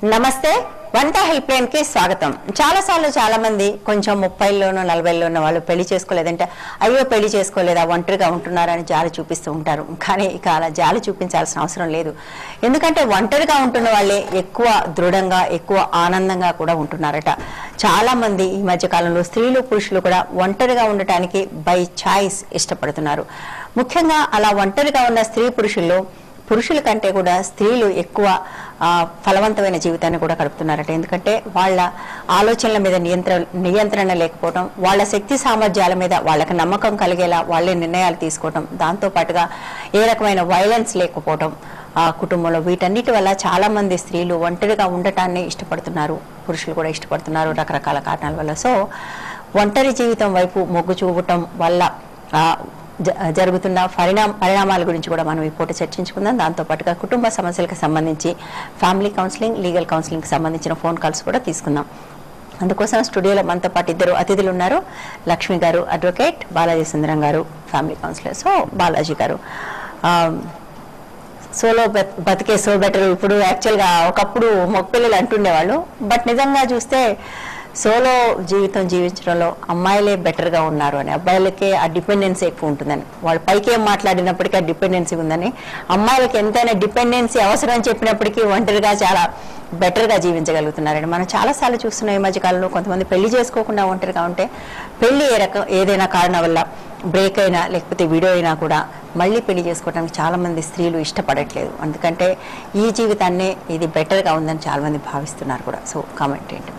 నమస్తే వంట help line కి స్వాగతం. చాలా మంది కొంచెం 30లోనో 40లోనో వాళ్ళు పెళ్లి చేసుకోలేదంటే అయ్యో పెళ్లి చేసుకోలేదా ఒంటరిగా ఉంటున్నారని జాలి చూపిస్తూ ఉంటారు. కానీ ఇక అలా జాలి చూపించాల్సిన అవసరం లేదు. ఎందుకంటే ఒంటరిగా ఉంటున్న వాళ్ళే ఎక్కువ దృఢంగా ఎక్కువ ఆనందంగా కూడా ఉంటున్నారట. చాలా మంది ఈ మధ్య కాలంలో స్త్రీలు పురుషులు కూడా ఒంటరిగా ఉండటానికి బై చాయిస్ ఇష్టపడుతున్నారు. ముఖ్యంగా అలా ఒంటరిగా ఉన్న స్త్రీ పురుషుల కంటే కూడా స్త్రీలు ఎక్కువ ఫలవంతమైన జీవితాన్ని కూడా గడుపుతున్నారట. ఎందుకంటే వాళ్ళ ఆలోచనల మీద నియంత్రణ లేకపోవడం, వాళ్ళ శక్తి సామర్థ్యాల మీద వాళ్ళకి నమ్మకం కలిగేలా వాళ్ళే నిర్ణయాలు తీసుకోవడం, దాంతో పాటుగా ఏ రకమైన వైలెన్స్ లేకపోవడం కుటుంబంలో, వీటన్నిటి వల్ల చాలా మంది స్త్రీలు ఒంటరిగా ఉండటాన్ని ఇష్టపడుతున్నారు. పురుషులు కూడా ఇష్టపడుతున్నారు రకరకాల కారణాల వల్ల. సో ఒంటరి జీవితం వైపు మొగ్గు చూపటం వల్ల జరుగుతున్న పరిణామాల గురించి కూడా మనం ఈ పూట చర్చించుకుందాం. దాంతోపాటుగా కుటుంబ సమస్యలకు సంబంధించి ఫ్యామిలీ కౌన్సిలింగ్, లీగల్ కౌన్సిలింగ్ సంబంధించిన ఫోన్ కాల్స్ కూడా తీసుకుందాం. అందుకోసం స్టూడియోలో మనతో పాటు ఇద్దరు అతిథులు ఉన్నారు. లక్ష్మి గారు అడ్వకేట్, బాలాజీ సుందరం గారు ఫ్యామిలీ కౌన్సిలర్. సో బాలాజీ గారు, సోలో బతికే సో బెటర్. ఇప్పుడు యాక్చువల్గా ఒకప్పుడు మొక్కపిల్లలు అంటుండేవాళ్ళు, బట్ నిజంగా చూస్తే సోలో జీవితం జీవించడంలో అమ్మాయిలే బెటర్గా ఉన్నారు అని, అబ్బాయిలకే ఆ డిపెండెన్సీ ఎక్కువ ఉంటుందని, వాళ్ళు పైకి ఏం మాట్లాడినప్పటికీ ఆ డిపెండెన్సీ ఉందని, అమ్మాయిలకి ఎంతైనా డిపెండెన్సీ అవసరం అని చెప్పినప్పటికీ ఒంటరిగా చాలా బెటర్గా జీవించగలుగుతున్నారని మనం చాలాసార్లు చూస్తున్నాం. ఈ మధ్యకాలంలో కొంతమంది పెళ్లి చేసుకోకుండా ఒంటరిగా ఉంటే పెళ్లి ఏదైనా కారణం వల్ల బ్రేక్ అయినా లేకపోతే విడో అయినా కూడా మళ్ళీ పెళ్లి చేసుకోవడానికి చాలా మంది స్త్రీలు ఇష్టపడట్లేదు. ఎందుకంటే ఈ జీవితాన్ని ఇది బెటర్గా ఉందని చాలా మంది భావిస్తున్నారు కూడా. సో కామెంట్ ఏంటి?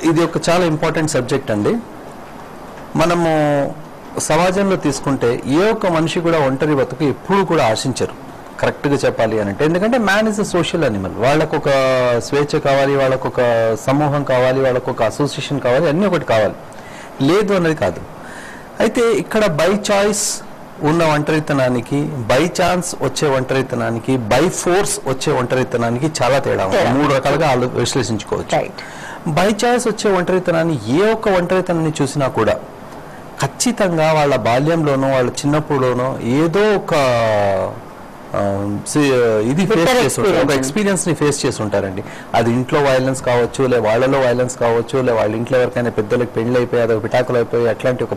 ఇది ఒక చాలా ఇంపార్టెంట్ సబ్జెక్ట్ అండి. మనము సమాజంలో తీసుకుంటే ఏ ఒక్క మనిషి కూడా ఒంటరి బతుకు ఎప్పుడు కూడా ఆశించరు, కరెక్ట్గా చెప్పాలి అని అంటే. ఎందుకంటే man is a social animal. వాళ్ళకు ఒక స్వేచ్ఛ కావాలి, వాళ్ళకు ఒక సమూహం కావాలి, వాళ్ళకు ఒక అసోసియేషన్ కావాలి, అన్నీ ఒకటి కావాలి, లేదు అన్నది కాదు. అయితే ఇక్కడ బై చాయిస్ ఉన్న ఒంటరితనానికి, బై ఛాన్స్ వచ్చే ఒంటరితనానికి, బై ఫోర్స్ వచ్చే ఒంటరితనానికి చాలా తేడా ఉంది. 3 రకాలుగా విశ్లేషించుకోవచ్చు. బై చాయిస్ వచ్చే ఒంటరితనాన్ని ఏ ఒక్క ఒంటరితనాన్ని చూసినా కూడా ఖచ్చితంగా వాళ్ళ బాల్యంలోనో వాళ్ళ చిన్నప్పుడులోనో ఏదో ఒక ఇది ఫేస్ చేసి ఉంటారు, ఒక ఎక్స్పీరియన్స్ ని ఫేస్ చేసి ఉంటారండి. అది ఇంట్లో వైలెన్స్ కావచ్చు, లే వాళ్ళలో వైలెన్స్ కావచ్చు, లే వాళ్ళ ఇంట్లో ఎవరికైనా పెద్దలకు పెళ్లి అయిపోయి అదొక పిటాకులు అయిపోయి అట్లాంటి ఒక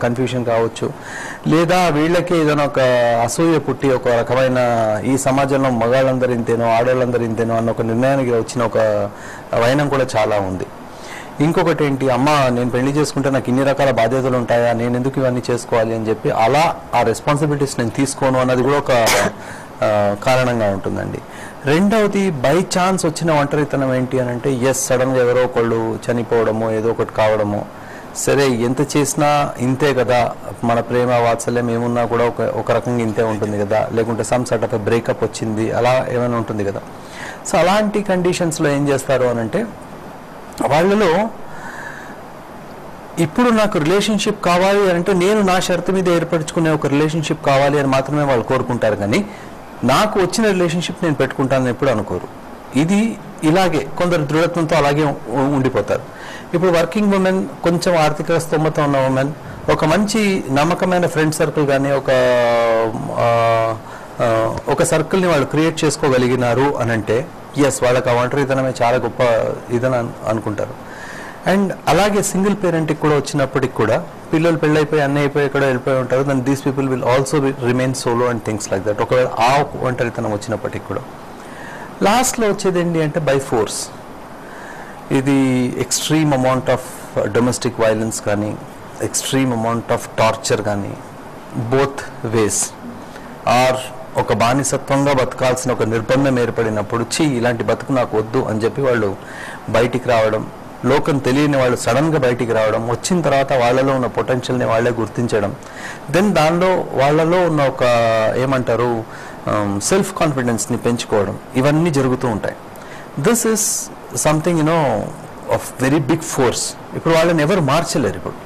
కన్ఫ్యూషన్ కావచ్చు, లేదా వీళ్ళకి ఏదైనా ఒక అసూయ పుట్టి ఒక రకమైన ఈ సమాజంలో మగాళ్ళందరూ ఇంతేనో ఆడవాళ్ళందరూ ఇంతేనో అన్న ఒక నిర్ణయానికి వచ్చిన ఒక వైనం కూడా చాలా ఉంది. ఇంకొకటి ఏంటి, అమ్మ నేను పెళ్లి చేసుకుంటే నాకు ఇన్ని రకాల బాధ్యతలు ఉంటాయా, నేను ఎందుకు ఇవన్నీ చేసుకోవాలి అని చెప్పి అలా ఆ రెస్పాన్సిబిలిటీస్ నేను తీసుకోను అన్నది కూడా ఒక కారణంగా ఉంటుందండి. రెండవది బై ఛాన్స్ వచ్చిన ఒంటరితనం ఏంటి అని అంటే, సడన్గా ఎవరో ఒకళ్ళు చనిపోవడము, ఏదో ఒకటి కావడము, సరే ఎంత చేసినా ఇంతే కదా, మన ప్రేమ వాత్సల్యం ఏమున్నా కూడా ఒక రకంగా ఇంతే ఉంటుంది కదా, లేకుంటే సమ్ సార్ట్ ఆఫ్ బ్రేకప్ వచ్చింది అలా ఏమైనా ఉంటుంది కదా. సో అలాంటి కండిషన్స్లో ఏం చేస్తారు అని అంటే, వాళ్ళలో ఇప్పుడు నాకు రిలేషన్షిప్ కావాలి అంటే నేను నా షరతు మీద ఏర్పరచుకునే ఒక రిలేషన్షిప్ కావాలి అని మాత్రమే వాళ్ళు కోరుకుంటారు, కానీ నాకు వచ్చిన రిలేషన్షిప్ నేను పెట్టుకుంటానని ఎప్పుడు అనుకోరు. ఇది ఇలాగే కొందరు దృఢత్వంతో అలాగే ఉండిపోతారు. ఇప్పుడు వర్కింగ్ ఉమెన్, కొంచెం ఆర్థిక స్తోమత ఉన్న ఉమెన్ ఒక మంచి నమ్మకమైన ఫ్రెండ్ సర్కిల్ కానీ ఒక సర్కిల్ని వాళ్ళు క్రియేట్ చేసుకోగలిగినారు అని అంటే వాళ్ళకి ఆ ఒంటరితనమే చాలా గొప్ప ఇదని అనుకుంటారు. అండ్ అలాగే సింగిల్ పేరెంట్కి కూడా వచ్చినప్పటికి కూడా పిల్లలు పెళ్ళైపోయి అన్నీ అయిపోయి ఎక్కడో వెళ్ళిపోయి ఉంటారు, then these people will also remain solo and things like that. ఒకవేళ ఆ ఒంటరితనం వచ్చినప్పటికి కూడా లాస్ట్లో వచ్చేది ఏంటి అంటే బై ఫోర్స్. ఇది extreme amount of domestic violence కానీ, ఎక్స్ట్రీమ్ అమౌంట్ ఆఫ్ టార్చర్ కానీ, బోత్ వేస్ ఆర్ ఒక బానిసత్వంగా బతకాల్సిన ఒక నిర్బంధం ఏర్పడినప్పుడు ఇలాంటి బతుకు నాకు వద్దు అని చెప్పి వాళ్ళు బయటికి రావడం, లోకం తెలియని వాళ్ళు సడన్గా బయటికి రావడం, వచ్చిన తర్వాత వాళ్ళలో ఉన్న పొటెన్షియల్ని వాళ్ళే గుర్తించడం, దెన్ దానిలో వాళ్ళలో ఉన్న ఒక ఏమంటారు సెల్ఫ్ కాన్ఫిడెన్స్ని పెంచుకోవడం, ఇవన్నీ జరుగుతూ ఉంటాయి. This is something of very big force. ఇప్పుడు వాళ్ళని ఎవరు మార్చలేరు. ఇప్పుడు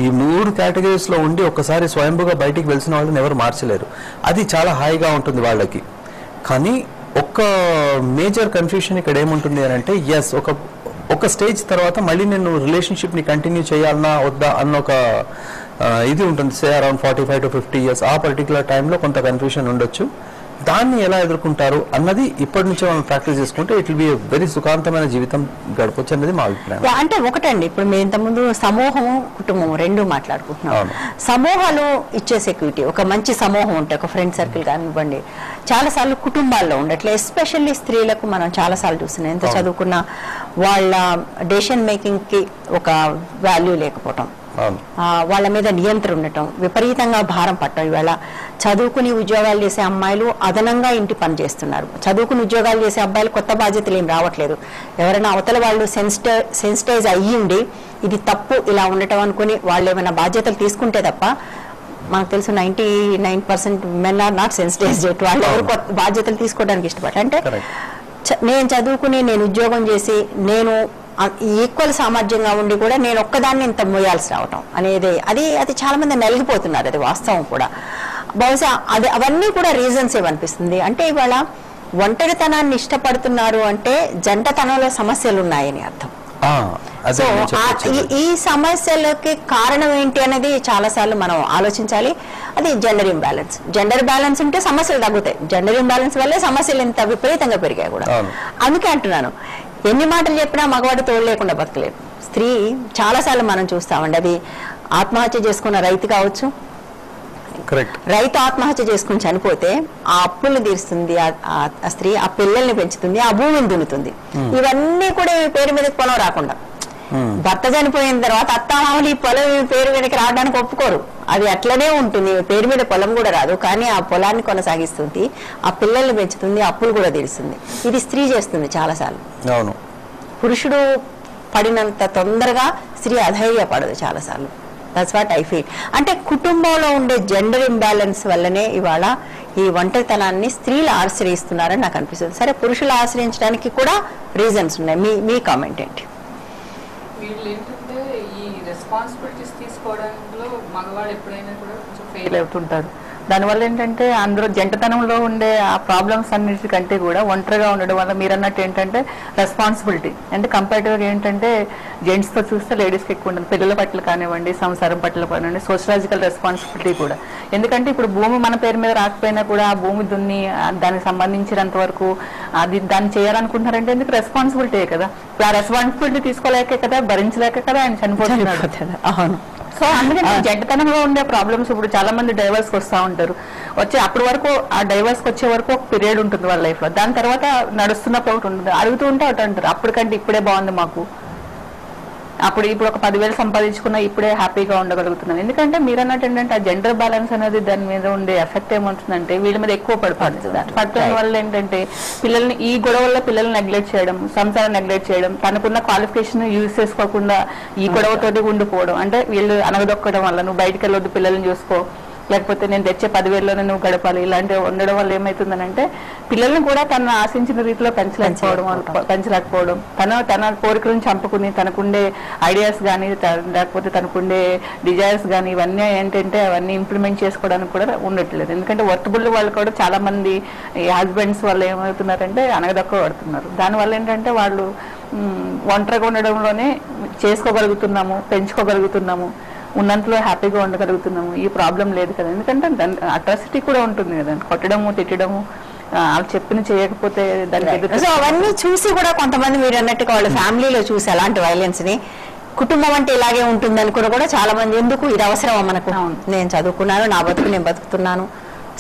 ఈ 3 కేటగిరీస్లో ఉండి ఒక్కసారి స్వయంభూగా బయటికి వెలిసిన వాళ్ళని ఎవరు మార్చలేరు. అది చాలా హాయిగా ఉంటుంది వాళ్ళకి. కానీ ఒక్క మేజర్ కన్ఫ్యూషన్ ఇక్కడ ఏముంటుంది అని అంటే, ఒక స్టేజ్ తర్వాత మళ్ళీ నేను రిలేషన్షిప్ని కంటిన్యూ చేయాలన్నా వద్దా అన్న ఒక ఇది ఉంటుంది. సే అరౌండ్ 45 to 50 years ఆ పర్టికులర్ టైంలో కొంత కన్ఫ్యూషన్ ఉండొచ్చు. దాన్ని ఎలా ఎదుర్కొంటారు అన్నది ఇప్పటి నుంచే మనం ప్రాక్టీస్ చేసుకుంటే ఇట్ విల్ బి వెరీ సుఖాంతమైన జీవితం గడపొచ్చు అనేది మా అభిప్రాయం. అంటే ఒకటండి, ఇప్పుడు మేము ఇంతకుముందు సమూహం కుటుంబం రెండు మాట్లాడుకుంటున్నాం. సమూహాలు ఇచ్చే సెక్యూరిటీ, ఒక మంచి సమూహం ఉంటే ఒక ఫ్రెండ్ సర్కిల్ కానివ్వండి, చాలాసార్లు కుటుంబాల్లో ఉండట్లే, ఎస్పెషల్లీ స్త్రీలకు మనం చాలాసార్లు చూస్తున్నాం ఎంత చదువుకున్నా వాళ్ళ డెసిషన్ మేకింగ్ కి ఒక వాల్యూ లేకపోవటం, వాళ్ళ మీద నియంత్రణ ఉండటం, విపరీతంగా భారం పట్టడం. ఇవాళ చదువుకుని ఉద్యోగాలు చేసే అమ్మాయిలు అదనంగా ఇంటి పని చేస్తున్నారు, చదువుకుని ఉద్యోగాలు చేసే అబ్బాయిలు కొత్త బాధ్యతలు ఏం రావట్లేదు. ఎవరైనా అవతల వాళ్ళు సెన్సిటైజ్ అయ్యిండి ఇది తప్పు ఇలా ఉండటం అనుకుని వాళ్ళు ఏమైనా బాధ్యతలు తీసుకుంటే తప్ప, మనకు తెలుసు 99% మెన్ ఆర్ నాట్ సెన్సిటైజ్డ్. వాళ్ళు ఎవరు బాధ్యతలు తీసుకోవడానికి ఇష్టపడరు. అంటే నేను చదువుకుని నేను ఉద్యోగం చేసి నేను ఈక్వల్ సామర్థ్యంగా ఉండి కూడా నేను ఒక్కదాన్ని ఇంత మోయాల్సి రావటం అనేది అది చాలా మంది నలిగిపోతున్నారు. అది వాస్తవం కూడా. బహుశా అవన్నీ కూడా రీజన్స్ ఏమనిపిస్తుంది అంటే ఇవాళ ఒంటరితనాన్ని ఇష్టపడుతున్నారు అంటే జంటతనంలో సమస్యలు ఉన్నాయని అర్థం. సో ఈ సమస్యలకి కారణం ఏంటి అనేది చాలాసార్లు మనం ఆలోచించాలి. అది జెండర్ ఇంబ్యాలెన్స్. జెండర్ బ్యాలెన్స్ ఉంటే సమస్యలు తగ్గుతాయి. జెండర్ ఇంబ్యాలెన్స్ వల్లే సమస్యలు ఇంత విపరీతంగా పెరిగాయి కూడా. అందుకే అంటున్నాను, ఎన్ని మాటలు చెప్పినా మగవాడు తోడు లేకుండా బతకలేదు. స్త్రీ చాలాసార్లు మనం చూస్తామండి, అది ఆత్మహత్య చేసుకున్న రైతు కావచ్చు, రైతు ఆత్మహత్య చేసుకుని చనిపోతే ఆ అప్పుల్ని తీరుస్తుంది ఆ స్త్రీ, ఆ పిల్లల్ని పెంచుతుంది, ఆ భూమిని దున్నుతుంది. ఇవన్నీ కూడా ఈ పేరు మీద పొలం రాకుండా, భర్త చనిపోయిన తర్వాత అత్తామామలు ఈ పొలం పేరు మీదకి రావడానికి ఒప్పుకోరు. అది అట్లనే ఉంటుంది, పేరు మీద పొలం కూడా రాదు, కానీ ఆ పొలాన్ని కొనసాగిస్తుంది, ఆ పిల్లల్ని పెంచుతుంది, అప్పులు కూడా తీరుస్తుంది. ఇది స్త్రీ చేస్తుంది చాలాసార్లు. అవును, పురుషుడు పడినంత తొందరగా స్త్రీ అధైర్యపడదు చాలాసార్లు. That's what I feel. అంటే కుటుంబంలో ఉండే జెండర్ ఇంబ్యాలెన్స్ వల్లనే ఇవాళ ఈ ఒంటరితనాన్ని స్త్రీలు ఆశ్రయిస్తున్నారని నాకు అనిపిస్తుంది. సరే, పురుషులు ఆశ్రయించడానికి కూడా రీజన్స్ ఉన్నాయి. మీ కామెంట్ ఏంటి? వీళ్ళు ఏంటంటే ఈ రెస్పాన్సిబిలిటీస్ తీసుకోవడంలో మగవాళ్ళు ఎప్పుడైనా కూడా కొంచెం ఫెయిల్ అవుతుంటారు. దానివల్ల ఏంటంటే అందరూ జంటతనంలో ఉండే ఆ ప్రాబ్లమ్స్ అన్నిటికంటే కూడా ఒంటరిగా ఉండడం వల్ల మీరు అన్నట్టు ఏంటంటే రెస్పాన్సిబిలిటీ అంటే కంపారిటివ్గా ఏంటంటే జెంట్స్తో చూస్తే లేడీస్కి ఎక్కువ ఉండదు. పిల్లల పట్ల కానివ్వండి, సంసారం పట్ల కానివ్వండి, సోషలాజికల్ రెస్పాన్సిబిలిటీ కూడా. ఎందుకంటే ఇప్పుడు భూమి మన పేరు మీద రాకపోయినా కూడా ఆ భూమి దున్ని దానికి సంబంధించినంత వరకు దాన్ని చేయాలనుకుంటున్నారంటే ఎందుకు రెస్పాన్సిబిలిటీ కదా. ఆ రెస్పాన్సిబిలిటీ తీసుకోలేకే కదా, భరించలేక కదా ఆయన చనిపోతున్నాడు. అవును. సో అందుకని జంటతనంలో ఉండే ప్రాబ్లమ్స్ ఇప్పుడు చాలా మంది డైవర్స్కి వస్తూ ఉంటారు. అప్పటి వరకు ఆ డైవర్స్కి వచ్చే వరకు ఒక పీరియడ్ ఉంటుంది వాళ్ళ లైఫ్లో. దాని తర్వాత నడుస్తున్నప్పుడు ఒకటి ఉంటుంది, అడుగుతూ ఉంటే ఒకటి అంటారు అప్పటికంటే ఇప్పుడే బాగుంది మాకు, ఇప్పుడు ఒక 10,000 సంపాదించుకున్నా ఇప్పుడే హ్యాపీగా ఉండగలుగుతున్నాను. ఎందుకంటే మీరు అన్నట్టు ఏంటంటే ఆ జెండర్ బ్యాలెన్స్ అనేది దాని మీద ఉండే ఎఫెక్ట్ ఏమవుతుందంటే వీళ్ళ మీద ఎక్కువ పడుతుంది. పడటం వల్ల ఏంటంటే పిల్లల్ని ఈ గొడవల్లో పిల్లల్ని నెగ్లెక్ట్ చేయడం, సంసారం నెగ్లెక్ట్ చేయడం, తనకున్న క్వాలిఫికేషన్ యూజ్ చేసుకోకుండా ఈ గొడవతోటి ఉండిపోవడం. అంటే వీళ్ళు అనగదొక్కడం వల్ల నువ్వు బయటకు వెళ్ళొద్దు, పిల్లల్ని చూసుకో, లేకపోతే నేను తెచ్చే 10,000లోనే నువ్వు గడపాలి, ఇలాంటివి ఉండడం వల్ల ఏమవుతుందనంటే పిల్లల్ని కూడా తను ఆశించిన రీతిలో పెంచలేకపోవడం, తన కోరికలను చంపుకుని తనకుండే ఐడియాస్ కానీ లేకపోతే తనకుండే డిజైర్స్ కానీ ఇవన్నీ ఏంటంటే అవన్నీ ఇంప్లిమెంట్ చేసుకోవడానికి కూడా ఉండట్లేదు. ఎందుకంటే వర్తబుల్ వాళ్ళు కూడా చాలా మంది హస్బెండ్స్ వాళ్ళు ఏమవుతున్నారంటే అనగదక్కువ పడుతున్నారు. దానివల్ల ఏంటంటే వాళ్ళు ఒంటరిగా ఉండడంలోనే చేసుకోగలుగుతున్నాము, పెంచుకోగలుగుతున్నాము, ఉన్నంతలో హ్యాపీగా ఉండగలుగుతున్నాము, ఈ ప్రాబ్లం లేదు కదా. ఎందుకంటే దాని అట్రాసిటీ కూడా ఉంటుంది కదా, కొట్టడము, తిట్టడము, వాళ్ళు చెప్పిన చేయకపోతే దానికి. సో అవన్నీ చూసి కూడా కొంతమంది మీరు అన్నట్టుగా వాళ్ళ ఫ్యామిలీలో చూసి అలాంటి వైలెన్స్ ని కుటుంబం అంటే ఇలాగే ఉంటుంది అనుకుని కూడా చాలా మంది ఎందుకు ఇది అవసరమా మనకు, నేను చదువుకున్నాను, నా బతుకు నేను బతుకుతున్నాను,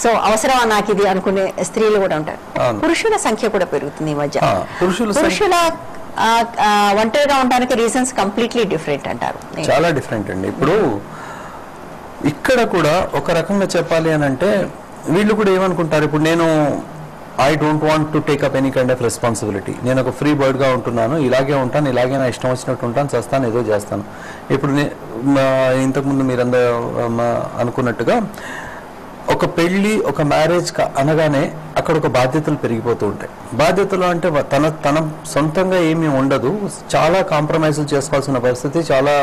సో అవసరమా నాకు ఇది అనుకునే స్త్రీలు కూడా ఉంటారు. పురుషుల సంఖ్య కూడా పెరుగుతుంది ఈ మధ్య. పురుషుల ఒంటరిగా ఉండడానికి రీజన్స్ కంప్లీట్లీ డిఫరెంట్ అంటారు. చాలా డిఫరెంట్ అండి. ఇప్పుడు ఇక్కడ కూడా ఒక రకంగా చెప్పాలి అని అంటే వీళ్ళు కూడా ఏమనుకుంటారు, ఇప్పుడు నేను I don't want to take up any kind of responsibility, నేను ఒక ఫ్రీ బర్డ్ గా ఉంటున్నాను, ఇలాగే ఉంటాను, ఇలాగే నా ఇష్టం వచ్చినట్టు ఉంటాను, చేస్తాను, ఏదో చేస్తాను. ఇప్పుడు ఇంతకుముందు మీరందరూ అనుకున్నట్టుగా ఒక పెళ్లి, ఒక మ్యారేజ్ అనగానే అక్కడ ఒక బాధ్యతలు పెరిగిపోతూ ఉంటాయి. బాధ్యతలు అంటే తన సొంతంగా ఏమీ ఉండదు, చాలా కాంప్రమైజులు చేసుకోవాల్సిన పరిస్థితి, చాలా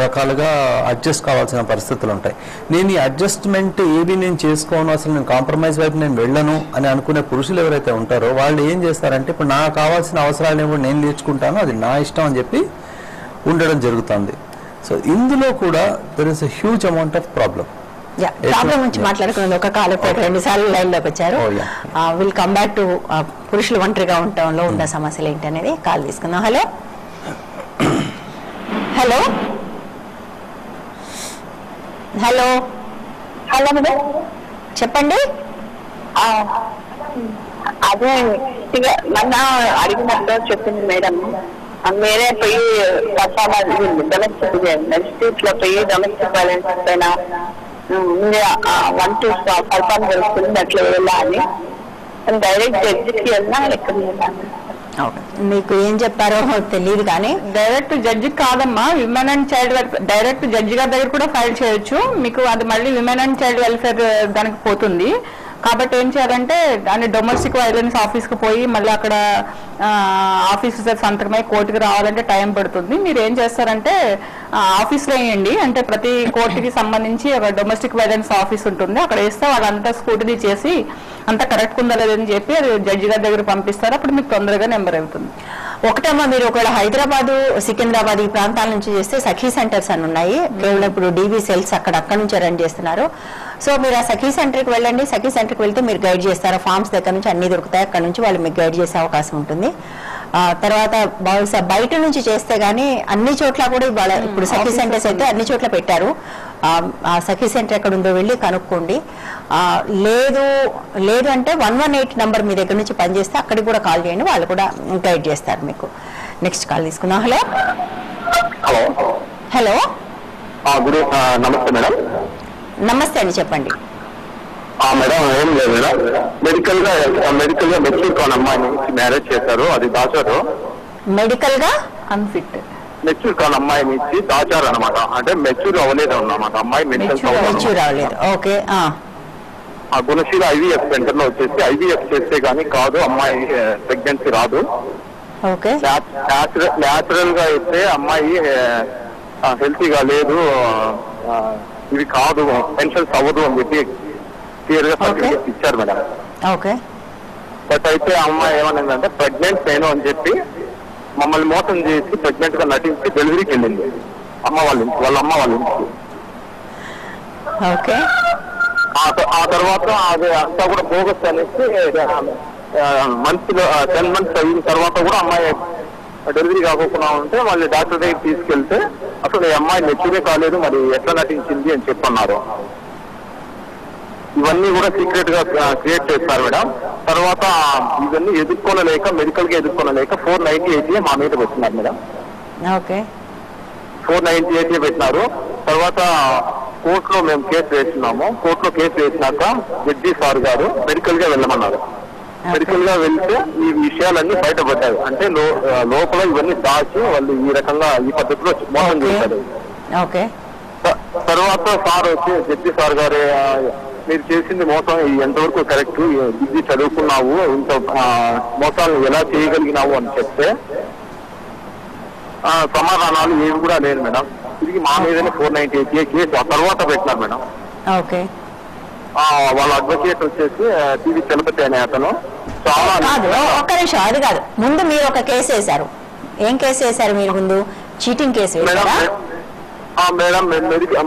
రకాలుగా అడ్జస్ట్ కావాల్సిన పరిస్థితులు ఉంటాయి. నేను ఈ అడ్జస్ట్మెంట్ ఏవి నేను చేసుకోను, అసలు నేను కాంప్రమైజ్ వైపు నేను వెళ్ళను అని అనుకునే పురుషులు ఎవరైతే ఉంటారో వాళ్ళు ఏం చేస్తారంటే ఇప్పుడు నాకు కావాల్సిన అవసరాలు ఏమో నేను నేర్చుకుంటాను, అది నా ఇష్టం అని చెప్పి ఉండడం జరుగుతుంది. సో ఇందులో కూడా there is a huge amount of problem. Problem నుంచి మాట్లాడుకున్నది ఒక కాలు 2 సార్లు లైన్ లోకి వచ్చారు. విల్ కమ్ బ్యాక్ టు పురుషులు ఒంటరిగా ఉండటంలో ఉన్న సమస్యలు ఏంటి అనేది కాల్ తీసుకుందాం. Hello hello hello hello madam చెప్పండి. అదే మొన్న అడిగినట్టు చెప్పింది మేడం, మీరే పోయి డొమెస్టిక్ లో పోయి డొమెస్టిక్ వైలెన్స్ పైన వన్ టూ పర్ఫార్మ్ చేస్తుంది అట్లా వెళ్ళాలి, డైరెక్ట్ జడ్జికి వెళ్ళినా ఎక్కడ వెళ్ళాలి? మీకు ఏం చెప్పారో తెలియదు కానీ డైరెక్ట్ జడ్జి కాదమ్మా, women and child welfare direct judge గారి దగ్గర కూడా ఫైల్ చేయొచ్చు. మీకు అది మళ్ళీ విమెన్ అండ్ చైల్డ్ వెల్ఫేర్ దానికి పోతుంది. కాబట్టి ఏం చేయాలంటే దాన్ని డొమెస్టిక్ వైలెన్స్ ఆఫీస్కి పోయి మళ్ళీ అక్కడ ఆఫీసర్ సంతకమై కోర్టుకి రావాలంటే టైం పడుతుంది. మీరు ఏం చేస్తారంటే ఆఫీస్లో వేయండి, అంటే ప్రతి కోర్టుకి సంబంధించి ఒక డొమెస్టిక్ వైలెన్స్ ఆఫీస్ ఉంటుంది, అక్కడ వేస్తే వాళ్ళంతా స్కూటినీ చేసి అంతా కరెక్ట్ ఉందా లేదని చెప్పి అది జడ్జి గారి దగ్గర పంపిస్తారు. అప్పుడు మీకు తొందరగా నెంబర్ అవుతుంది. ఒకటమ్మా, మీరు ఒకవేళ హైదరాబాదు సికింద్రాబాద్ ఈ ప్రాంతాల నుంచి చేస్తే సఖీ సెంటర్స్ అని ఉన్నాయి. కేవలం ఇప్పుడు డీబీ సెల్స్ అక్కడ నుంచి రన్ చేస్తున్నారు. సో మీరు ఆ సఖీ సెంటర్కి వెళ్ళండి. సఖీ సెంటర్కి వెళ్తే మీరు గైడ్ చేస్తారు. ఫార్మ్స్ దగ్గర నుంచి అన్ని దొరుకుతాయి. అక్కడ నుంచి వాళ్ళు మీకు గైడ్ చేసే అవకాశం ఉంటుంది. తర్వాత బహుశా బయట నుంచి చేస్తే గానీ అన్ని చోట్ల కూడా ఇప్పుడు సఖీ సెంటర్స్ అయితే అన్ని చోట్ల పెట్టారు. ఆ సఖీ సెంటర్ ఎక్కడ ఉందో వెళ్ళి కనుక్కోండి. లేదు అంటే 118 నంబర్ మీ దగ్గర నుంచి పనిచేస్తే అక్కడికి కూడా కాల్ చేయండి, వాళ్ళు కూడా గైడ్ చేస్తారు మీకు. నెక్స్ట్ కాల్ తీసుకుందాం. హలో హలో నమస్తే మేడం. నమస్తే అండి, చెప్పండి. మేడం ఏం లేదు మేడం, మెడికల్ గా మెచ్యూర్ కాని అమ్మాయిని మ్యారేజ్ చేశారు, అది దాచారు. మెడికల్ గా అన్ఫిట్ మెచ్యూర్ కాని అమ్మాయిని ఇచ్చి దాచారు అనమాట. అంటే మెచ్యూర్ అవ్వలేదు అన్నమాట అమ్మాయి, మెచ్యూర్ అవ్వలేదు. ఓకే. ఆ గుణశీల IVF సెంటర్ లో వచ్చేసి IVF చేస్తే గానీ కాదు అమ్మాయి ప్రెగ్నెన్సీ రాదు. ఓకే. న్యాచురల్ గా అయితే అమ్మాయి హెల్తీగా లేదు, ఇది కాదు మెన్షన్స్ అవ్వదు అని చెప్పి క్లియర్ గా సర్టిఫికేట్ ఇచ్చారు మేడం. ఓకే. బట్ అయితే అమ్మాయి ఏమనిందంటే ప్రెగ్నెంట్ నేను అని చెప్పి మమ్మల్ని మోసం చేసి ప్రెగ్నెంట్ గా నటించి డెలివరీకి వెళ్ళింది వాళ్ళ అమ్మ వాళ్ళ ఇంటికి. ఓకే. ఆ తర్వాత అది అంతా కూడా బోగస్ అనేసి మంత్లో 10 months అయిన తర్వాత కూడా అమ్మాయి డెలివరీ కాకుండా ఉంటే మళ్ళీ డాక్టర్ దగ్గర తీసుకెళ్తే అసలు ఈ అమ్మాయి మెచ్యూరే కాలేదు, మరి ఎట్లా నటించింది అని చెప్పన్నారు. ఇవన్నీ కూడా సీక్రెట్ గా క్రియేట్ చేస్తారు మేడం. తర్వాత ఇవన్నీ ఎదుర్కొనలేక మెడికల్ గా ఎదుర్కొనలేక 498 మా మీద పెట్టినారు మేడం. ఓకే. 498 పెట్టినారు. తర్వాత కోర్టులో మేము కేసు వేస్తున్నాము. కోర్టులో కేసు వేసినాక జడ్జి సార్ గారు మెడికల్ గా వెళ్ళమన్నారు. మెడికల్ గా వెళ్తే ఈ విషయాలన్నీ బయటపడ్డాయి. అంటే లోపల ఇవన్నీ దాచి వాళ్ళు ఈ రకంగా ఈ పద్ధతిలో మోసం చేశారు. తర్వాత సార్ వచ్చి జడ్జి సార్ గారు మీరు చేసింది మోసం ఎంతవరకు కరెక్ట్, డిగ్రీ చదువుకున్నావు, ఇంత మోసాలను ఎలా చేయగలిగినావు అని చెప్తే సమాధానాలు ఏమి కూడా లేదు మేడం. తిరిగి మా మీదనే 498 కేసు ఆ తర్వాత పెట్టినారు మేడం. ఓకే. వాళ్ళ అడ్వకేట్ వచ్చేసి టీవీ చలపతి అనే అతను చాలా ఒక్క నిమిషం, అది కాదు, ముందు మీరు ఒక కేసు వేశారు. ఏం కేసు వేశారు మీరు ముందు? చీటింగ్ కేసు వేశారా? మేడం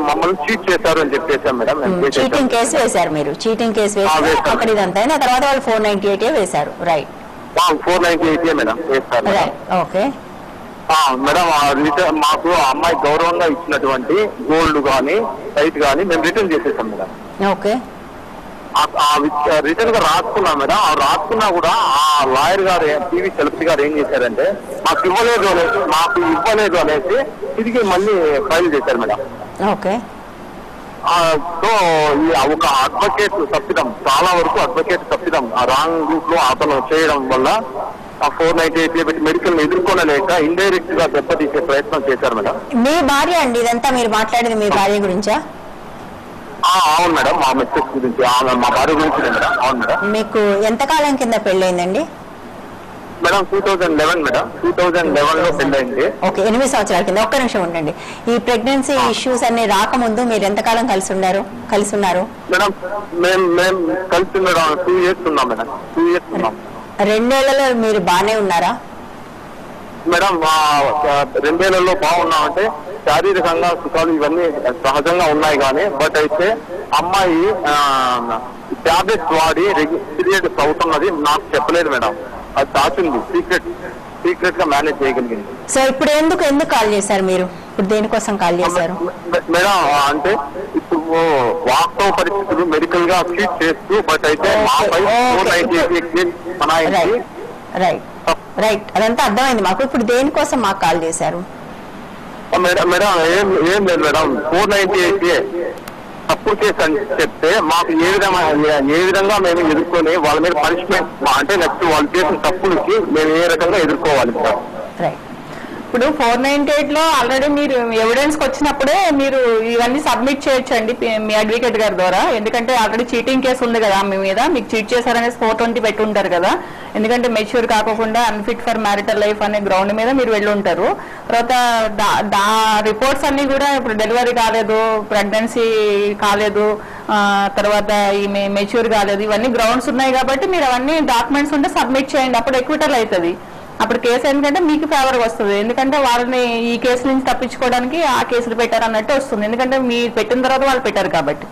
మమ్మల్ని చీట్ చేశారు అని చెప్పేసాం మేడం. చీటింగ్ కేసు వేశారు మీరు. చీటింగ్ కేసు వేసి అక్కడ ఇదంతా అయిన తర్వాత వాళ్ళు 498 వేశారు. రైట్. 498 మేడం వేస్తారు. Okay madam. మాకు అమ్మాయి గౌరవంగా ఇచ్చినటువంటి గోల్డ్ గానీ సైట్ గానీ మేము రిటర్న్ చేసేసాం మేడం. ఓకే. రిటర్న్ గా రాసుకున్నాం మేడం. రాసుకున్నా కూడా ఆ లాయర్ గారు టీవీ చలపతి గారు ఏం చేశారంటే మాకు ఇవ్వలేదు అనేసి తిరిగి మళ్ళీ ఫైల్ చేశారు మేడం. ఓకే. సో ఈ ఒక అడ్వకేట్ తప్పిదం, చాలా వరకు అడ్వకేట్ తప్పిదం, ఆ రాంగ్ రూట్ లో అతను చేయడం వల్ల ఆ 498 మెడికల్ ఎదుర్కొనలేక ఇండైరెక్ట్ గా దెబ్బతీసే ప్రయత్నం చేశారు మేడం. మీ భార్య అండి ఇదంతా మీరు మాట్లాడేది మీ భార్య గురించా? అవును మేడం, మా మిస్సెస్ గురించి, మా భార్య గురించి మేడం. అవును మేడం. మీకు ఎంతకాలం కింద పెళ్ళైందండి? Madam 2011 madam. 2011 లో పెళ్ళైంది. ఓకే, 8 సంవత్సరాల కింద. ఒక్క నిమిషం ఉండండి. ఈ ప్రెగ్నెన్సీ ఇష్యూస్ అన్ని రాకముందు మీరు ఎంతకాలం కలిసి ఉన్నారు? మేడం మేము కలిసి మేడం 2 years ఉన్నాం మేడం. 2 years ఉన్నాం. 2 ఏళ్లలో మీరు బాగానే ఉన్నారా? మేడం 2 ఏళ్లలో బాగున్నామంటే శారీరకంగా సుఖాలు ఇవన్నీ సహజంగా ఉన్నాయి కానీ బట్ అయితే అమ్మాయి టాబ్లెట్స్ వాడి పీరియడ్స్ అవుతున్నది నాకు చెప్పలేదు మేడం. అది దాచింది, సీక్రెట్ గా మేనేజ్ చేయగలిగింది. సో ఇప్పుడు ఎందుకు కాల్ చేశారు మీరు? ఇప్పుడు దేనికోసం కాల్ చేశారు మేడం? అంటే ఇప్పుడు వాస్తవ పరిస్థితులు మెడికల్ గా ట్రీట్ చేస్తూ బట్ అయితే రైట్ అదంతా అర్థమైంది మాకు. ఇప్పుడు దేనికోసం మాకు కాల్ చేశారు? మేడం ఏం లేదు మేడం, 498 తప్పుడు కేసు అని చెప్తే మాకు ఏ విధంగా మేము ఎదుర్కొని వాళ్ళ మీద పనిష్మెంట్ అంటే నెక్స్ట్ వాళ్ళు చేసిన తప్పులకి మేము ఏ రకంగా ఎదుర్కోవాలి సార్? రైట్. ఇప్పుడు 498 లో ఆల్రెడీ మీరు ఎవిడెన్స్ వచ్చినప్పుడే మీరు ఇవన్నీ సబ్మిట్ చేయొచ్చండి మీ అడ్వకేట్ గారి ద్వారా. ఎందుకంటే ఆల్రెడీ చీటింగ్ కేసు ఉంది కదా మీ మీద, మీకు చీట్ చేశారనేసి 420 పెట్టి ఉంటారు కదా. ఎందుకంటే మెచ్యూర్ కాకుండా అన్ఫిట్ ఫర్ మ్యారిటల్ లైఫ్ అనే గ్రౌండ్ మీద మీరు వెళ్ళి ఉంటారు. తర్వాత రిపోర్ట్స్ అన్ని కూడా ఇప్పుడు డెలివరీ కాలేదు, ప్రెగ్నెన్సీ కాలేదు, తర్వాత ఈమె మెచ్యూర్ కాలేదు, ఇవన్నీ గ్రౌండ్స్ ఉన్నాయి కాబట్టి మీరు అవన్నీ డాక్యుమెంట్స్ ఉంటే సబ్మిట్ చేయండి. అప్పుడు ఎక్విటల్ అవుతుంది. అప్పుడు కేసు ఏంటంటే మీకు ఫేవర్గా వస్తుంది. ఎందుకంటే వాళ్ళని ఈ కేసు నుంచి తప్పించుకోవడానికి ఆ కేసులు పెట్టారు అన్నట్టు వస్తుంది. ఎందుకంటే మీరు పెట్టిన తర్వాత వాళ్ళు పెట్టారు కాబట్టి.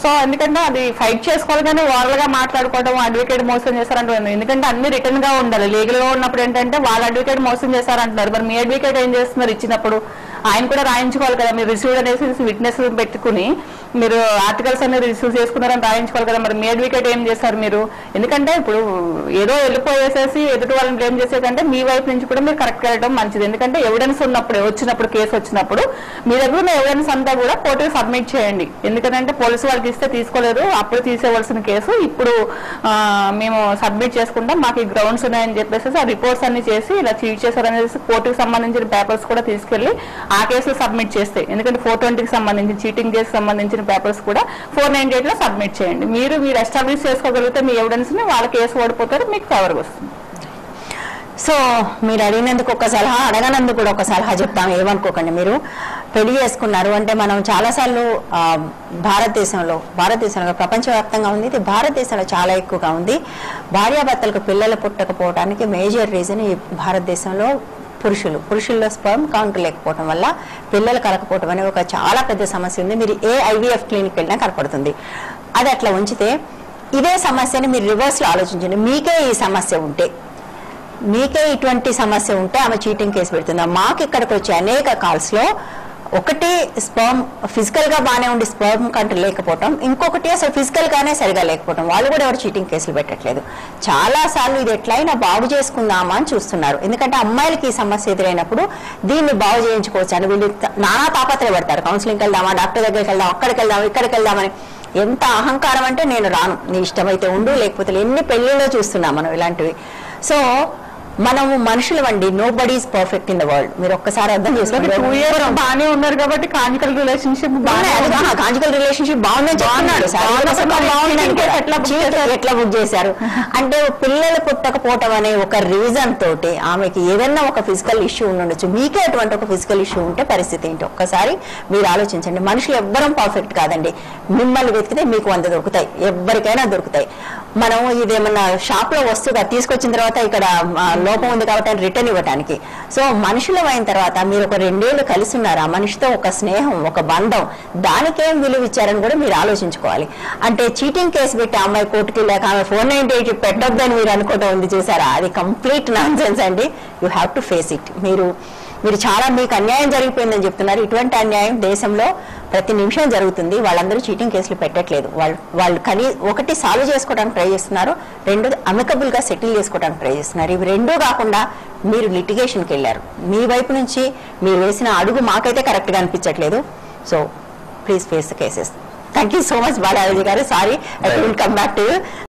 సో ఎందుకంటే అది ఫైట్ చేసుకోవాలి కానీ ఓరల్ గా మాట్లాడుకోవడం అడ్వకేట్ మోసం చేశారంటున్నారు. ఎందుకంటే అన్ని రిటర్న్ గా ఉండాలి. లీగల్ గా ఉన్నప్పుడు ఏంటంటే వాళ్ళ అడ్వకేట్ మోసం చేశారంటున్నారు. మరి మీ అడ్వకేట్ ఏం చేస్తున్నారు? ఇచ్చినప్పుడు ఆయన కూడా రాయించుకోవాలి కదా. మీరు రిసీవ్డ్ అనేసి విట్నెస్ పెట్టుకుని మీరు ఆర్టికల్స్ అనేది రిసీవ్ చేసుకున్నారని రాయించుకోవాలి కదా. మరి మీ అడ్వకేట్ ఏం చేశారు మీరు? ఎందుకంటే ఇప్పుడు ఏదో వెళ్ళిపోయేసేసి ఎదుటి వాళ్ళని బ్లేమ్ చేసేదంటే మీ వైపు నుంచి కూడా మీరు కరెక్ట్ చేయడం మంచిది. ఎందుకంటే ఎవిడెన్స్ ఉన్నప్పుడు వచ్చినప్పుడు కేసు వచ్చినప్పుడు మీ దగ్గర ఉన్న ఎవిడెన్స్ అంతా కూడా కోర్టుకి సబ్మిట్ చేయండి. ఎందుకంటే పోలీసు వాళ్ళకి ఇస్తే తీసుకోలేదు, అప్పుడు తీసేవలసిన కేసు ఇప్పుడు మేము సబ్మిట్ చేసుకుంటాం, మాకు ఈ గ్రౌండ్స్ ఉన్నాయని చెప్పేసి ఆ రిపోర్ట్స్ అన్ని చేసి ఇలా చీట్ చేశారనేసి కోర్టుకి సంబంధించిన పేపర్స్ కూడా తీసుకెళ్లి ఆ కేసులు సబ్మిట్ చేస్తే, ఎందుకంటే 420కి సంబంధించిన చీటింగ్ కేసు సంబంధించిన పేపర్స్ కూడా 498 లో సబ్మిట్ చేయండి. మీరు ఎస్టాబ్లిష్ చేసుకోగలిగితే మీ ఎవిడెన్స్ ని వాళ్ళ కేసు ఓడిపోతారు, మీకు ఫేవర్గా వస్తుంది. సో మీరు అడిగినందుకు ఒక సలహా, అడగనందుకు కూడా ఒక సలహా చెప్తాము, ఏమనుకోకండి. మీరు పెళ్లి చేసుకున్నారు అంటే మనం చాలాసార్లు భారతదేశంలో ప్రపంచవ్యాప్తంగా ఉంది, ఇది భారతదేశంలో చాలా ఎక్కువగా ఉంది. భార్యాభర్తలకు పిల్లలు పుట్టకపోవడానికి మేజర్ రీజన్ ఈ భారతదేశంలో పురుషుల్లో స్పర్మ్ కౌంట్ లేకపోవడం వల్ల పిల్లలు కలకపోవడం అనే ఒక చాలా పెద్ద సమస్య ఉంది. మీరు ఏ ఐవీఎఫ్ క్లినిక్ వెళ్ళినా కనపడుతుంది. అది అట్లా ఉంచితే ఇదే సమస్యని మీరు రివర్స్లో ఆలోచించండి. మీకే ఈ సమస్య ఉంటే, మీకే ఇటువంటి సమస్య ఉంటే ఆమె చీటింగ్ కేసు పెడుతుందా? మాకు ఇక్కడికి వచ్చే అనేక కాల్స్లో ఒకటి స్పర్మ్ ఫిజికల్ గా బాగానే ఉండి స్పర్మ్ కంట్రీ లేకపోవటం, ఇంకొకటి అసలు ఫిజికల్ గానే సరిగా లేకపోవటం. వాళ్ళు కూడా ఎవరు చీటింగ్ కేసులు పెట్టట్లేదు. చాలా సార్లు ఇది ఎట్లయినా బాగు చేసుకుందామా అని చూస్తున్నారు. ఎందుకంటే అమ్మాయిలకి ఈ సమస్య ఎదురైనప్పుడు దీన్ని బాగు చేయించుకోవచ్చు అని వీళ్ళు నానా తాపత్రయపడతారు. కౌన్సిలింగ్కి వెళ్దామా, డాక్టర్ దగ్గరికి వెళ్దాం, అక్కడికి వెళ్దాం, ఇక్కడికి వెళ్దామని. ఎంత అహంకారం అంటే నేను రాను, నీ ఇష్టమైతే ఉండు, లేకపోతే ఎన్ని పెళ్లిలో చూస్తున్నాం మనం ఇలాంటివి. సో మనము మనుషులు అండి, nobody is perfect in the world. మీరు ఒక్కసారి అర్థం చేసుకోండి. 2 years బాగానే ఉన్నారు కాబట్టి కాంజికల్ రిలేషన్షిప్ బాగుందని చెప్తున్నాడు. ఎట్లా బుక్ చేశారు అంటే పిల్లలు పుట్టకపోవటం అనే ఒక రీజన్ తోటి ఆమెకి ఏదన్నా ఒక ఫిజికల్ ఇష్యూ ఉండొచ్చు. మీకే అటువంటి ఒక ఫిజికల్ ఇష్యూ ఉంటే పరిస్థితి ఏంటి ఒక్కసారి మీరు ఆలోచించండి. మనుషులు ఎవ్వరం పర్ఫెక్ట్ కాదండి. మిమ్మల్ని వెతికితే మీకు 100 దొరుకుతాయి, ఎవరికైనా దొరుకుతాయి. మనం ఇదేమన్నా షాప్ లో వస్తువుగా తీసుకొచ్చిన తర్వాత ఇక్కడ లోపం ఉంది కాబట్టి రిటర్న్ ఇవ్వడానికి. సో మనుషులు అయిన తర్వాత మీరు ఒక 2 ఏళ్ళు కలిసి ఉన్నారు, ఆ మనిషితో ఒక స్నేహం, ఒక బంధం, దానికేం విలువ ఇచ్చారని కూడా మీరు ఆలోచించుకోవాలి. అంటే చీటింగ్ కేసు పెట్టి అమ్మాయి కోర్టుకి వెళ్ళాక ఆమె 498 పెట్టొద్దని మీరు అనుకోవడం ఉంది చూసారా, అది కంప్లీట్ నాన్ సెన్స్ అండి. You have to face it. మీరు చాలా మీకు అన్యాయం జరిగిపోయిందని చెప్తున్నారు. ఇటువంటి అన్యాయం దేశంలో ప్రతి నిమిషం జరుగుతుంది. వాళ్ళందరూ చీటింగ్ కేసులు పెట్టట్లేదు. వాళ్ళు ఒకటి సాల్వ్ చేసుకోవడానికి ట్రై చేస్తున్నారు, 2 అమికబుల్ గా సెటిల్ చేసుకోవడానికి ట్రై చేస్తున్నారు. ఇవి 2 కాకుండా మీరు లిటిగేషన్కి వెళ్ళారు. మీ వైపు నుంచి మీరు వేసిన అడుగు మాకైతే కరెక్ట్ గా అనిపించట్లేదు. So please face the cases. Thank you so much Balaji garu. Sorry I will come back to you.